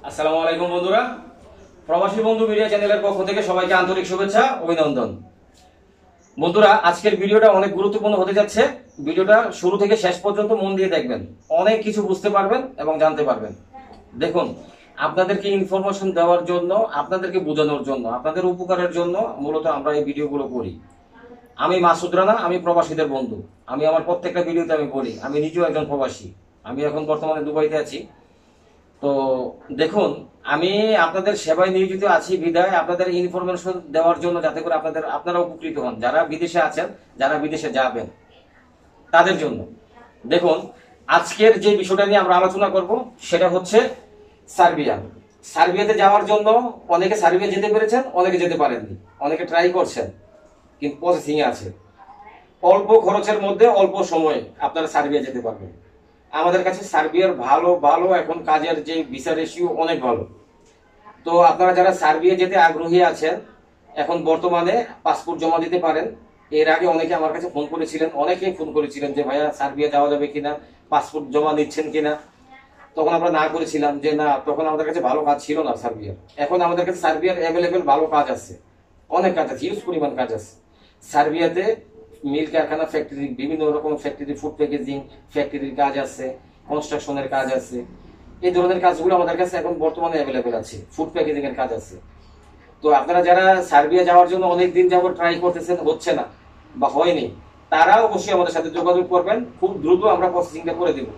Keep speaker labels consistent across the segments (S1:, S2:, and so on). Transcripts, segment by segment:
S1: আসসালামু আলাইকুম বন্ধুরা, প্রবাসী বন্ধু মিডিয়া চ্যানেলের পক্ষ থেকে সবাইকে আন্তরিক শুভেচ্ছা অভিনন্দন। বন্ধুরা, আজকের ভিডিওটা অনেক গুরুত্বপূর্ণ হতে যাচ্ছে। ভিডিওটা শুরু থেকে শেষ পর্যন্ত মন দিয়ে দেখবেন, অনেক কিছু বুঝতে পারবেন এবং জানতে পারবেন। দেখুন, আপনাদেরকে ইনফরমেশন দেওয়ার জন্য, আপনাদেরকে বোঝানোর জন্য, আপনাদের উপকারের জন্য মূলত আমরা এই ভিডিওগুলো করি। আমি মাসুদ রানা, আমি প্রবাসীদের বন্ধু। আমি আমার প্রত্যেকটা ভিডিওতে আমি বলি আমি নিজেও একজন প্রবাসী। আমি এখন বর্তমানে দুবাইতে আছি। তো দেখুন, আমি আপনাদের সেবায় নিয়োজিত আছি বিধায় আপনাদের ইনফরমেশন দেওয়ার জন্য, যাতে করে আপনারা উপকৃত হন, যারা বিদেশে আছেন, যারা বিদেশে যাবেন তাদের জন্য। দেখুন, আজকের যে বিষয়টা নিয়ে আমরা আলোচনা করব সেটা হচ্ছে সার্বিয়া। সার্বিয়াতে যাওয়ার জন্য অনেকে সার্বিয়া যেতে পেরেছেন, অনেকে যেতে পারেননি, অনেকে ট্রাই করছেন, কিন্তু প্রসেসিং এ আছে। অল্প খরচের মধ্যে অল্প সময়ে আপনারা সার্বিয়া যেতে পারবেন। আমাদের কাছে সার্বিয়ার ভালো ভালো এখন কাজের যে ভিসা রেশিও অনেক ভালো। তো আপনারা যারা সার্বিয়া যেতে আগ্রহী আছেন, এখন বর্তমানে পাসপোর্ট জমা দিতে পারেন। এর আগে অনেকে আমার কাছে ফোন করেছিলেন, অনেকেই ফোন করেছিলেন যে ভাইয়া সার্বিয়া যাওয়া যাবে কিনা, পাসপোর্ট জমা নিচ্ছেন কিনা। তখন আমরা না করেছিলাম যে না, তখন আমাদের কাছে ভালো কাজ ছিল না সার্বিয়ার। এখন আমাদের কাছে সার্বিয়ার অ্যাভেলেবেল ভালো কাজ আছে, অনেক কাজ আছে, হিউজ পরিমাণ কাজ আছে সার্বিয়াতে। মিল কারখানা, ফ্যাক্টরি, বিভিন্ন রকম ফ্যাক্টরি, ফুড প্যাকেজিং ফ্যাক্টরির কাজ আছে, কনস্ট্রাকশনের কাজ আছে। এই ধরনের কাজগুলো আমাদের কাছে এখন বর্তমানে অ্যাভেলেবেল আছে, ফুড প্যাকেজিং এর কাজ আছে। তো আপনারা যারা সার্বিয়া যাওয়ার জন্য অনেক দিন যাবত ট্রাই করতেছেন, হচ্ছে না বা হয়নি, তারা অবশ্যই আমাদের সাথে যোগাযোগ করবেন। খুব দ্রুত আমরা প্রসেসিংটা করে দেব।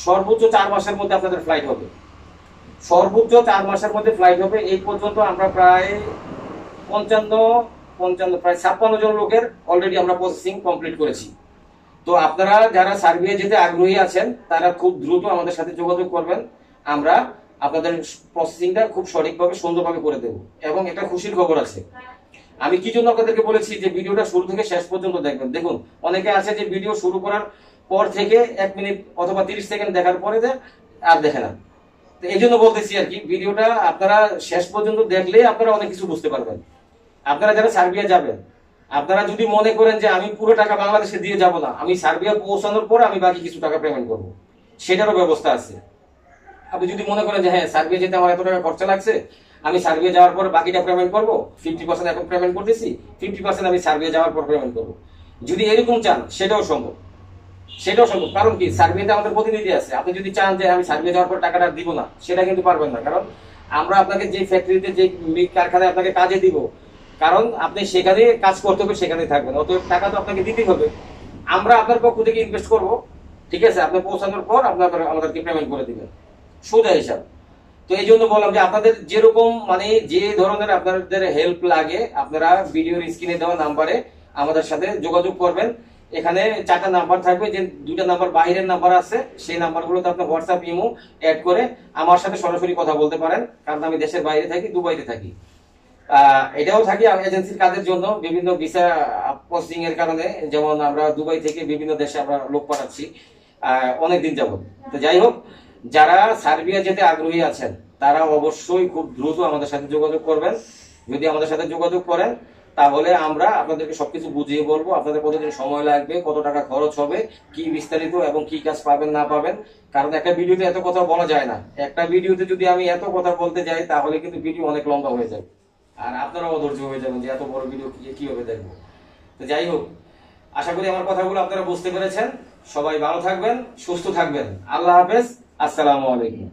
S1: সর্বোচ্চ 4 মাসের মধ্যে আপনাদের ফ্লাইট হবে, সর্বোচ্চ 4 মাসের মধ্যে ফ্লাইট হবে। এই পর্যন্ত আমরা প্রায় 55 প্রায় 56 জন লোকের অলরেডি আমরা প্রসেসিং কমপ্লিট করেছি। তো আপনারা যারা সার্বিয়া যেতে আগ্রহী আছেন, তারা খুব দ্রুত আমাদের সাথে যোগাযোগ করবেন। আমরা আপনাদের প্রসেসিংটা খুব সঠিকভাবে, সুন্দরভাবে করে দেব। এবং একটা খুশির খবর আছে। আমি কি জন্য আপনাদেরকে বলেছি যে ভিডিওটা শুরু থেকে শেষ পর্যন্ত দেখবেন। দেখুন, অনেকে আছে যে ভিডিও শুরু করার পর থেকে 1 মিনিট অথবা 30 সেকেন্ড দেখার পরে আর দেখে না। তো এই জন্য বলতেছি আর কি, ভিডিওটা আপনারা শেষ পর্যন্ত দেখলে আপনারা অনেক কিছু বুঝতে পারবেন। আপনারা যারা সার্বিয়া যাবেন, আপনারা যদি মনে করেন যে আমি পুরো টাকা বাংলাদেশে দিয়ে যাব না, আমি সার্বিয়া পৌঁছানোর পর আমি বাকি কিছু টাকা পেমেন্ট করব, সেটারও ব্যবস্থা আছে। আপনি যদি মনে করেন যে হ্যাঁ, সার্বিয়া যেতে আমার এত টাকা খরচা লাগছে, আমি সার্বিয়া যাওয়ার পর বাকিটা পেমেন্ট করবো, 50% এখন পেমেন্ট করতেছি, 50% আমি সার্বিয়া যাওয়ার পর পেমেন্ট করবো, যদি এরকম চান সেটাও সম্ভব। সেটাও সম্ভব। কারণ কি, সার্বিয়াতে আমাদের প্রতিনিধি আছে। আপনি যদি চান যে আমি সার্বিয়া যাওয়ার পর টাকাটা দিব না, সেটা কিন্তু পারবেন না। কারণ আমরা আপনাকে যে ফ্যাক্টরিতে, যে কারখানায় আপনাকে কাজে দিব, কারণ আপনি সেখানে কাজ করতে হবে, সেখানেই থাকবেন, অতএব টাকা তো আপনাকে দিতেই হবে। আমরা আপনার পক্ষ থেকে ইনভেস্ট করব, ঠিক আছে? আপনি পৌঁছানোর পর আমাদেরকে পেমেন্ট করে দিবেন, সোজা হিসাব। তো এই জন্য বললাম যে আপনাদের যেরকম মানে যে ধরনের আপনাদের হেল্প লাগে, আপনারা ভিডিওর স্ক্রিনে দেওয়া নাম্বারে আমাদের সাথে যোগাযোগ করবেন। এখানে 4টা নাম্বার থাকবে, যে 2টা নাম্বার বাইরের নাম্বার আছে, সেই নাম্বারগুলোতে আপনি হোয়াটসঅ্যাপ, ইমো অ্যাড করে আমার সাথে সরাসরি কথা বলতে পারেন। কারণ আমি দেশের বাইরে থাকি, দুবাইতে থাকি। এটাও থাকি এজেন্সির কাজের জন্য, বিভিন্ন ভিসা পোস্টিং এর কারণে। যেমন আমরা দুবাই থেকে বিভিন্ন দেশে আমরা লোক পাঠাচ্ছি অনেকদিন যাবত। তো যাই হোক, যারা সার্বিয়া যেতে আগ্রহী আছেন, তারা অবশ্যই খুব দ্রুত আমাদের সাথে যোগাযোগ করবেন। যদি আমাদের সাথে যোগাযোগ করেন, তাহলে আমরা আপনাদেরকে সবকিছু বুঝিয়ে বলবো। আপনাদের কতদিন সময় লাগবে, কত টাকা খরচ হবে, কি বিস্তারিত এবং কি কাজ পাবেন না পাবেন। কারণ একটা ভিডিওতে এত কথা বলা যায় না। একটা ভিডিওতে যদি আমি এত কথা বলতে যাই, তাহলে কিন্তু ভিডিও অনেক লম্বা হয়ে যাবে, আর আপনারাও অধৈর্য হয়ে যাবেন যে এত বড় ভিডিও কিভাবে দেখবো। তো যাই হোক, আশা করি আমার কথাগুলো আপনারা বুঝতে পেরেছেন। সবাই ভালো থাকবেন, সুস্থ থাকবেন। আল্লাহ হাফেজ, আসসালামু আলাইকুম।